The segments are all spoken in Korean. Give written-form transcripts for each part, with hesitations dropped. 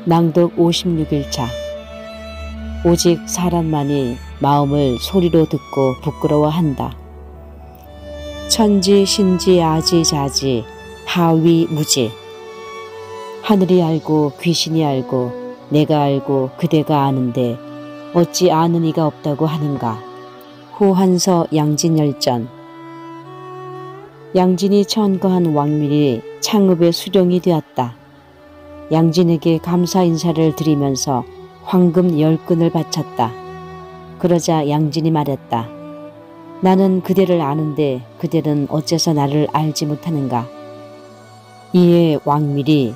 낭독 56일차. 오직 사람만이 마음을 소리로 듣고 부끄러워한다. 천지 신지 아지 자지 하위 무지. 하늘이 알고 귀신이 알고 내가 알고 그대가 아는데 어찌 아는 이가 없다고 하는가. 후한서 양진열전. 양진이 천거한 왕밀이 창읍의 수령이 되었다. 양진에게 감사 인사를 드리면서 황금 10근을 바쳤다. 그러자 양진이 말했다. 나는 그대를 아는데 그대는 어째서 나를 알지 못하는가. 이에 왕밀이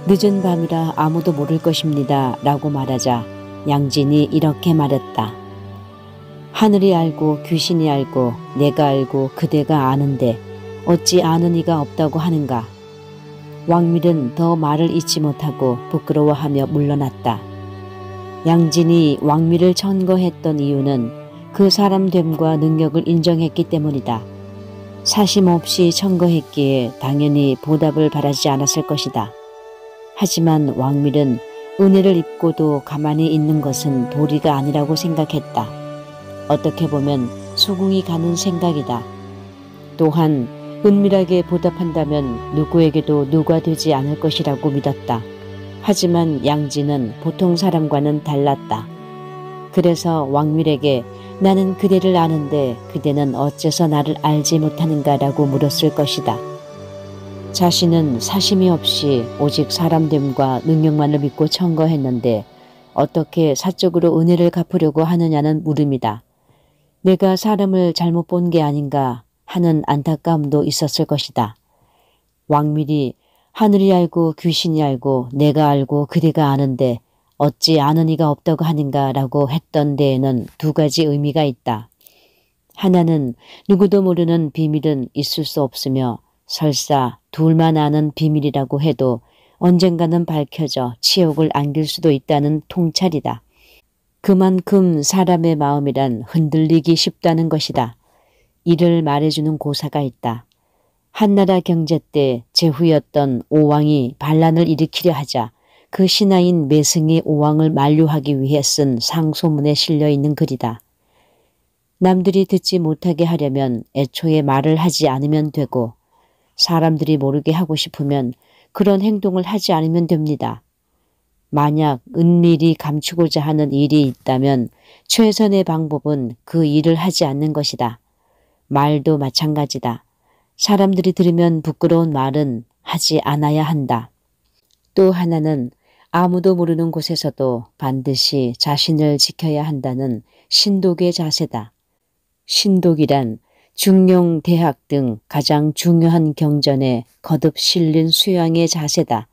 늦은 밤이라 아무도 모를 것입니다 라고 말하자 양진이 이렇게 말했다. 하늘이 알고 귀신이 알고 내가 알고 그대가 아는데 어찌 아는 이가 없다고 하는가. 왕밀은 더 말을 잇지 못하고 부끄러워하며 물러났다. 양진이 왕밀을 천거했던 이유는 그 사람됨과 능력을 인정했기 때문이다. 사심 없이 천거했기에 당연히 보답을 바라지 않았을 것이다. 하지만 왕밀은 은혜를 입고도 가만히 있는 것은 도리가 아니라고 생각했다. 어떻게 보면 수긍이 가는 생각이다. 또한 은밀하게 보답한다면 누구에게도 누가 되지 않을 것이라고 믿었다. 하지만 양진은 보통 사람과는 달랐다. 그래서 왕밀에게 나는 그대를 아는데 그대는 어째서 나를 알지 못하는가 라고 물었을 것이다. 자신은 사심이 없이 오직 사람됨과 능력만을 믿고 천거했는데 어떻게 사적으로 은혜를 갚으려고 하느냐는 물음이다. 내가 사람을 잘못 본 게 아닌가 하는 안타까움도 있었을 것이다. 왕밀이 하늘이 알고 귀신이 알고 내가 알고 그대가 아는데 어찌 아는 이가 없다고 하는가 라고 했던 데에는 두 가지 의미가 있다. 하나는 누구도 모르는 비밀은 있을 수 없으며 설사 둘만 아는 비밀이라고 해도 언젠가는 밝혀져 치욕을 안길 수도 있다는 통찰이다. 그만큼 사람의 마음이란 흔들리기 쉽다는 것이다. 이를 말해주는 고사가 있다. 한나라 경제 때 제후였던 오왕이 반란을 일으키려 하자 그 신하인 매승이 오왕을 만류하기 위해 쓴 상소문에 실려있는 글이다. 남들이 듣지 못하게 하려면 애초에 말을 하지 않으면 되고 사람들이 모르게 하고 싶으면 그런 행동을 하지 않으면 됩니다. 만약 은밀히 감추고자 하는 일이 있다면 최선의 방법은 그 일을 하지 않는 것이다. 말도 마찬가지다. 사람들이 들으면 부끄러운 말은 하지 않아야 한다. 또 하나는 아무도 모르는 곳에서도 반드시 자신을 지켜야 한다는 신독의 자세다. 신독이란 중용, 대학 등 가장 중요한 경전에 거듭 실린 수양의 자세다.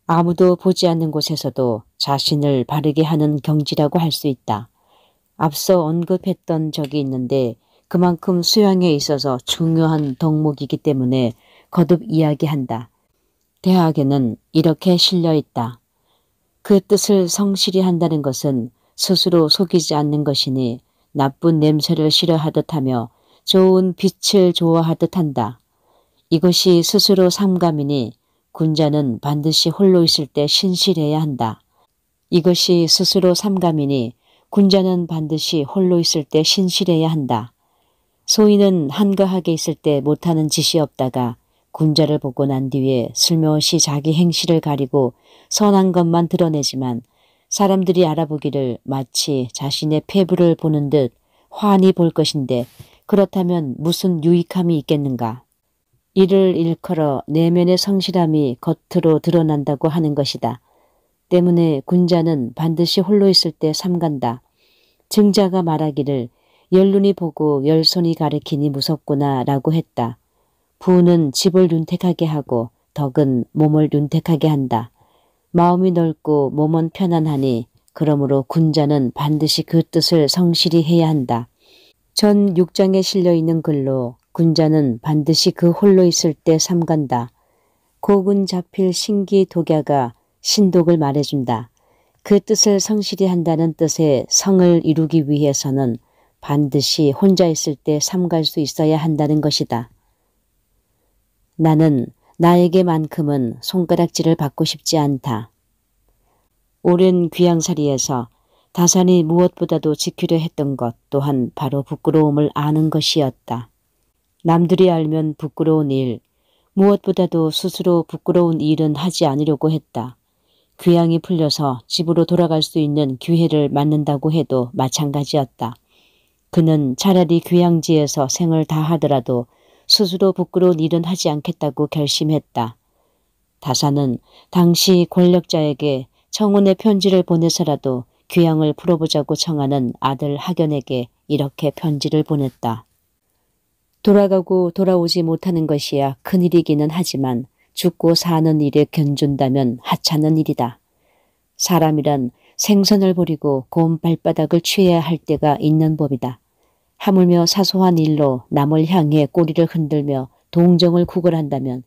아무도 보지 않는 곳에서도 자신을 바르게 하는 경지라고 할 수 있다. 앞서 언급했던 적이 있는데 그만큼 수양에 있어서 중요한 덕목이기 때문에 거듭 이야기한다. 대학에는 이렇게 실려 있다. 그 뜻을 성실히 한다는 것은 스스로 속이지 않는 것이니 나쁜 냄새를 싫어하듯 하며 좋은 빛을 좋아하듯 한다. 이것이 스스로 삼감이니 군자는 반드시 홀로 있을 때 신실해야 한다. 이것이 스스로 삼감이니 군자는 반드시 홀로 있을 때 신실해야 한다. 소인은 한가하게 있을 때 못하는 짓이 없다가 군자를 보고 난 뒤에 슬며시 자기 행실을 가리고 선한 것만 드러내지만 사람들이 알아보기를 마치 자신의 폐부를 보는 듯 환히 볼 것인데 그렇다면 무슨 유익함이 있겠는가. 이를 일컬어 내면의 성실함이 겉으로 드러난다고 하는 것이다. 때문에 군자는 반드시 홀로 있을 때 삼간다. 증자가 말하기를 열눈이 보고 열손이 가리키니 무섭구나 라고 했다. 부는 집을 윤택하게 하고 덕은 몸을 윤택하게 한다. 마음이 넓고 몸은 편안하니 그러므로 군자는 반드시 그 뜻을 성실히 해야 한다. 전 6장에 실려있는 글로 군자는 반드시 그 홀로 있을 때 삼간다. 곡은 잡힐 신기 독야가 신독을 말해준다. 그 뜻을 성실히 한다는 뜻의 성을 이루기 위해서는 반드시 혼자 있을 때 삼갈 수 있어야 한다는 것이다. 나는 나에게만큼은 손가락질을 받고 싶지 않다. 오랜 귀양살이에서 다산이 무엇보다도 지키려 했던 것 또한 바로 부끄러움을 아는 것이었다. 남들이 알면 부끄러운 일, 무엇보다도 스스로 부끄러운 일은 하지 않으려고 했다. 귀양이 풀려서 집으로 돌아갈 수 있는 기회를 맞는다고 해도 마찬가지였다. 그는 차라리 귀양지에서 생을 다하더라도 스스로 부끄러운 일은 하지 않겠다고 결심했다. 다산은 당시 권력자에게 청혼의 편지를 보내서라도 귀양을 풀어보자고 청하는 아들 학연에게 이렇게 편지를 보냈다. 돌아가고 돌아오지 못하는 것이야 큰일이기는 하지만 죽고 사는 일에 견준다면 하찮은 일이다. 사람이란 생선을 버리고 곰 발바닥을 취해야 할 때가 있는 법이다. 하물며 사소한 일로 남을 향해 꼬리를 흔들며 동정을 구걸한다면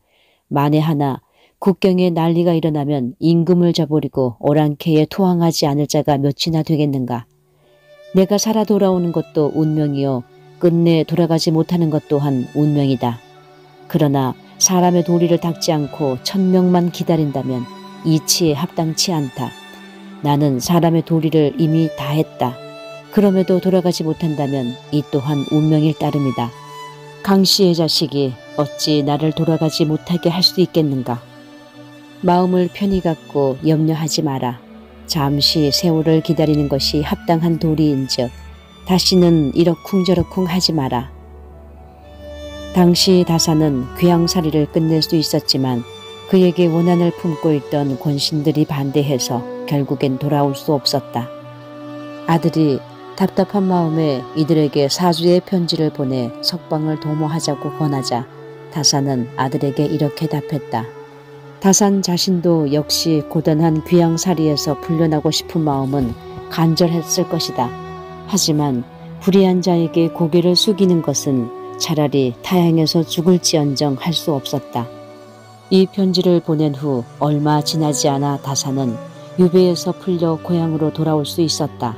만에 하나 국경에 난리가 일어나면 임금을 저버리고 오랑캐에 투항하지 않을 자가 몇이나 되겠는가. 내가 살아 돌아오는 것도 운명이요 끝내 돌아가지 못하는 것 또한 운명이다. 그러나 사람의 도리를 닦지 않고 천명만 기다린다면 이치에 합당치 않다. 나는 사람의 도리를 이미 다했다. 그럼에도 돌아가지 못한다면 이 또한 운명일 따름이다. 강씨의 자식이 어찌 나를 돌아가지 못하게 할 수 있겠는가. 마음을 편히 갖고 염려하지 마라. 잠시 세월을 기다리는 것이 합당한 도리인즉 다시는 이러쿵저러쿵 하지 마라. 당시 다산은 귀양살이를 끝낼 수 있었지만 그에게 원한을 품고 있던 권신들이 반대해서 결국엔 돌아올 수 없었다. 아들이 답답한 마음에 이들에게 사주의 편지를 보내 석방을 도모하자고 권하자 다산은 아들에게 이렇게 답했다. 다산 자신도 역시 고단한 귀양살이에서 풀려나고 싶은 마음은 간절했을 것이다. 하지만 불의한 자에게 고개를 숙이는 것은 차라리 타향에서 죽을지언정 할 수 없었다. 이 편지를 보낸 후 얼마 지나지 않아 다산은 유배에서 풀려 고향으로 돌아올 수 있었다.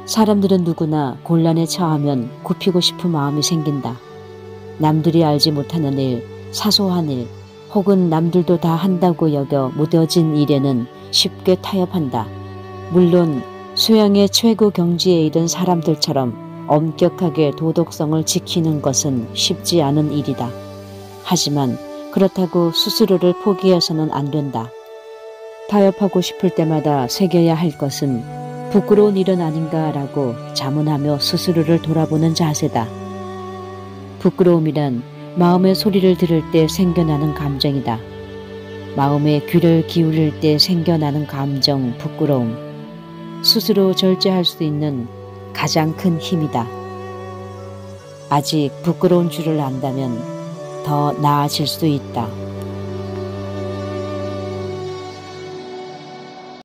사람들은 누구나 곤란에 처하면 굽히고 싶은 마음이 생긴다. 남들이 알지 못하는 일, 사소한 일, 혹은 남들도 다 한다고 여겨 무뎌진 일에는 쉽게 타협한다. 물론 수양의 최고 경지에 이른 사람들처럼 엄격하게 도덕성을 지키는 것은 쉽지 않은 일이다. 하지만 그렇다고 스스로를 포기해서는 안 된다. 타협하고 싶을 때마다 새겨야 할 것은 부끄러운 일은 아닌가라고 자문하며 스스로를 돌아보는 자세다. 부끄러움이란 마음의 소리를 들을 때 생겨나는 감정이다. 마음의 귀를 기울일 때 생겨나는 감정, 부끄러움. 스스로 절제할 수 있는 가장 큰 힘이다. 아직 부끄러운 줄을 안다면 더 나아질 수 있다.